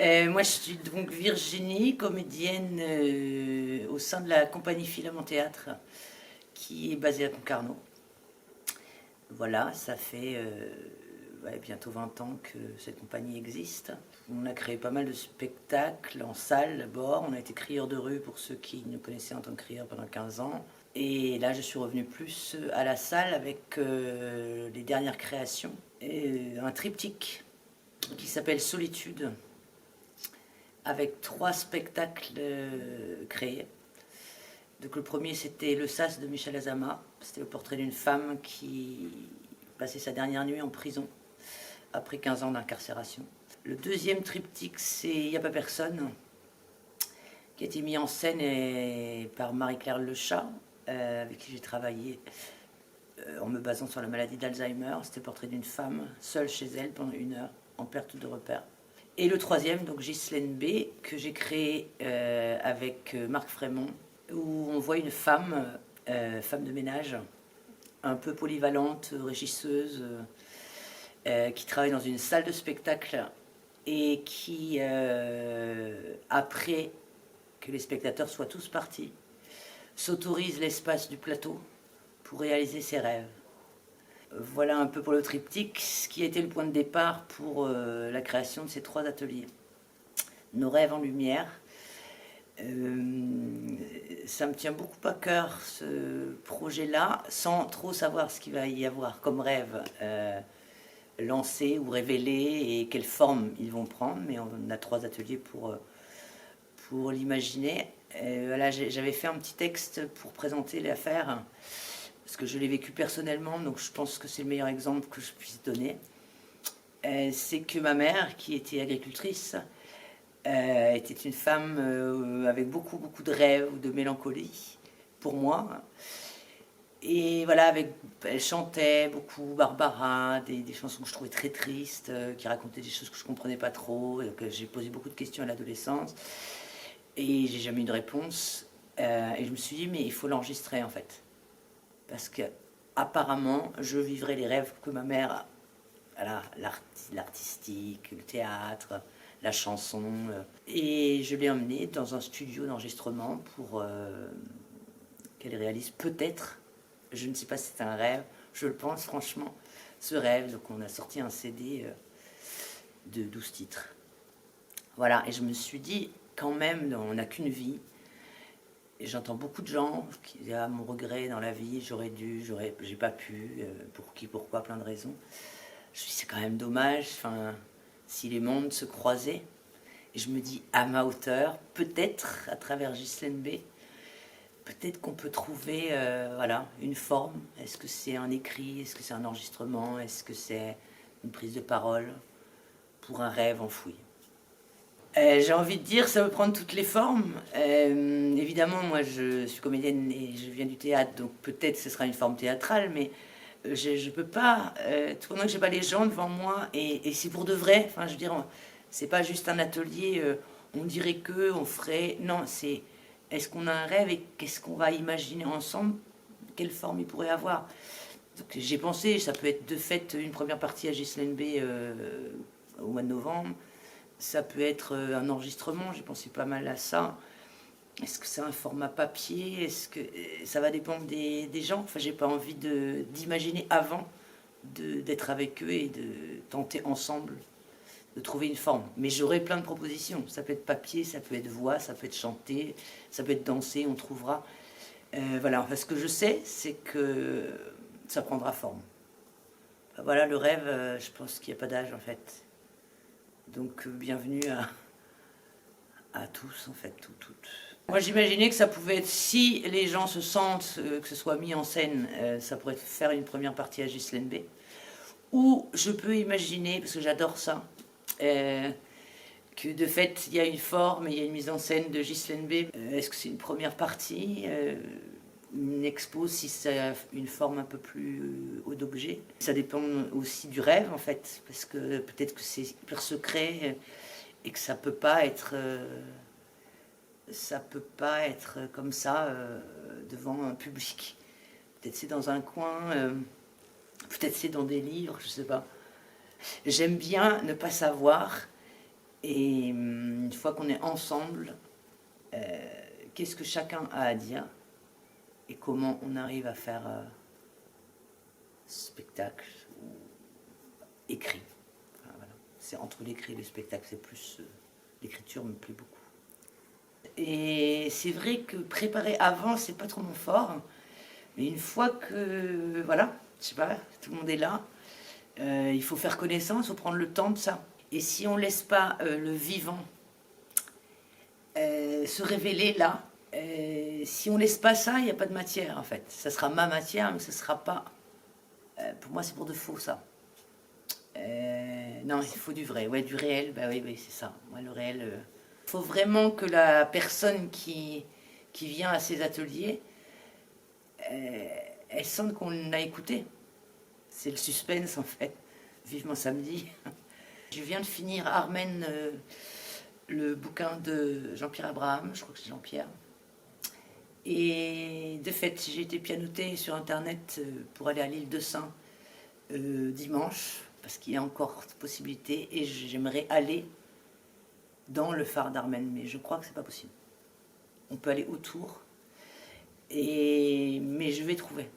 Moi, je suis donc Virginie, comédienne au sein de la compagnie Philomon Théâtre, qui est basée à Concarneau. Voilà, ça fait bientôt 20 ans que cette compagnie existe. On a créé pas mal de spectacles en salle d'abord. On a été crieur de rue pour ceux qui nous connaissaient en tant que crieur pendant 15 ans. Et là, je suis revenue plus à la salle avec les dernières créations. Un triptyque qui s'appelle Solitude, avec 3 spectacles créés. Donc le premier, c'était Le Sas de Michel Azama. C'était le portrait d'une femme qui passait sa dernière nuit en prison après 15 ans d'incarcération. Le deuxième triptyque, c'est Y a pas personne, qui a été mis en scène par Marie-Claire Lechat, avec qui j'ai travaillé en me basant sur la maladie d'Alzheimer. C'était le portrait d'une femme seule chez elle pendant 1 heure, en perte de repère. Et le troisième, donc Ghislaine B, que j'ai créé avec Marc Frémont, où on voit une femme, femme de ménage, un peu polyvalente, régisseuse, qui travaille dans une salle de spectacle et qui, après que les spectateurs soient tous partis, s'autorise l'espace du plateau pour réaliser ses rêves. Voilà un peu pour le triptyque, ce qui a été le point de départ pour la création de ces 3 ateliers. Nos rêves en lumière. Ça me tient beaucoup à cœur, ce projet-là, sans trop savoir ce qu'il va y avoir comme rêve lancé ou révélé et quelle forme ils vont prendre. Mais on a 3 ateliers pour l'imaginer. Voilà, j'avais fait un petit texte pour présenter l'affaire, parce que je l'ai vécu personnellement, donc je pense que c'est le meilleur exemple que je puisse donner. C'est que ma mère, qui était agricultrice, était une femme avec beaucoup de rêves, de mélancolie, pour moi. Et voilà, elle chantait beaucoup Barbara, des chansons que je trouvais très tristes, qui racontaient des choses que je ne comprenais pas trop, et que j'ai posé beaucoup de questions à l'adolescence. Et j'ai jamais eu de réponse. Et je me suis dit, mais il faut l'enregistrer en fait. Parce que apparemment, je vivrais les rêves que ma mère, voilà, l'artistique, le théâtre, la chanson. Et je l'ai emmenée dans un studio d'enregistrement pour qu'elle réalise peut-être, je ne sais pas si c'est un rêve, je le pense franchement, ce rêve. Donc on a sorti un CD de 12 titres. Voilà, et je me suis dit, quand même, on n'a qu'une vie. Et j'entends beaucoup de gens qui disent ah, mon regret dans la vie, j'aurais dû, j'ai pas pu, pour qui, pourquoi, plein de raisons. Je me dis c'est quand même dommage, enfin, si les mondes se croisaient. Et je me dis à ma hauteur, peut-être à travers Ghislaine B, peut-être qu'on peut trouver voilà, une forme. Est-ce que c'est un écrit, est-ce que c'est un enregistrement, est-ce que c'est une prise de parole pour un rêve enfoui. J'ai envie de dire, ça peut prendre toutes les formes. Évidemment, moi, je suis comédienne et je viens du théâtre, donc peut-être ce sera une forme théâtrale, mais je peux pas, pendant que j'ai pas les gens devant moi, et c'est pour de vrai. Enfin, je veux dire, c'est pas juste un atelier. On dirait que, on ferait. Non, c'est est-ce qu'on a un rêve et qu'est-ce qu'on va imaginer ensemble, quelle forme il pourrait avoir. Donc j'ai pensé, ça peut être de fait une première partie à Ghislaine B au mois de novembre. Ça peut être un enregistrement, j'ai pensé pas mal à ça. Est-ce que c'est un format papier? Est-ce que ça va dépendre des gens? Enfin, j'ai pas envie d'imaginer avant d'être avec eux et de tenter ensemble de trouver une forme. Mais j'aurai plein de propositions. Ça peut être papier, ça peut être voix, ça peut être chanter, ça peut être danser, on trouvera. Voilà, enfin, ce que je sais, c'est que ça prendra forme. Enfin, voilà, le rêve, je pense qu'il n'y a pas d'âge en fait. Donc bienvenue à tous, en fait, toutes. Moi j'imaginais que ça pouvait être, si les gens se sentent, que ce soit mis en scène, ça pourrait faire une première partie à Ghislaine B. Ou je peux imaginer, parce que j'adore ça, que de fait il y a une forme, il y a une mise en scène de Ghislaine B. Est-ce que c'est une première partie une expo, si c'est une forme un peu plus haut d'objet. Ça dépend aussi du rêve en fait, parce que peut-être que c'est hyper secret et que ça peut pas être comme ça devant un public. Peut-être c'est dans un coin, peut-être c'est dans des livres, je sais pas. J'aime bien ne pas savoir Et une fois qu'on est ensemble, qu'est-ce que chacun a à dire et comment on arrive à faire spectacle ou écrit. Enfin, voilà. C'est entre l'écrit et le spectacle, c'est plus l'écriture me plaît beaucoup. Et c'est vrai que préparer avant, c'est pas trop mon fort. Mais une fois que, voilà, je sais pas, tout le monde est là, il faut faire connaissance, il faut prendre le temps de ça. Et si on laisse pas le vivant se révéler là, si on laisse pas ça, il n'y a pas de matière en fait. Ça sera ma matière, mais ce sera pas. Pour moi, c'est pour de faux ça. Non, il faut du vrai, ouais, du réel. Bah oui, oui, c'est ça. Moi, le réel. Il faut vraiment que la personne qui vient à ces ateliers, elle sente qu'on a écouté. C'est le suspense en fait. Vivement samedi. Je viens de finir Armen, le bouquin de Jean-Pierre Abraham, je crois que c'est Jean-Pierre. Et de fait, j'ai été pianotée sur internet pour aller à l'île de Saint dimanche, parce qu'il y a encore possibilité, et j'aimerais aller dans le phare d'Armen, mais je crois que c'est pas possible. On peut aller autour, mais je vais trouver.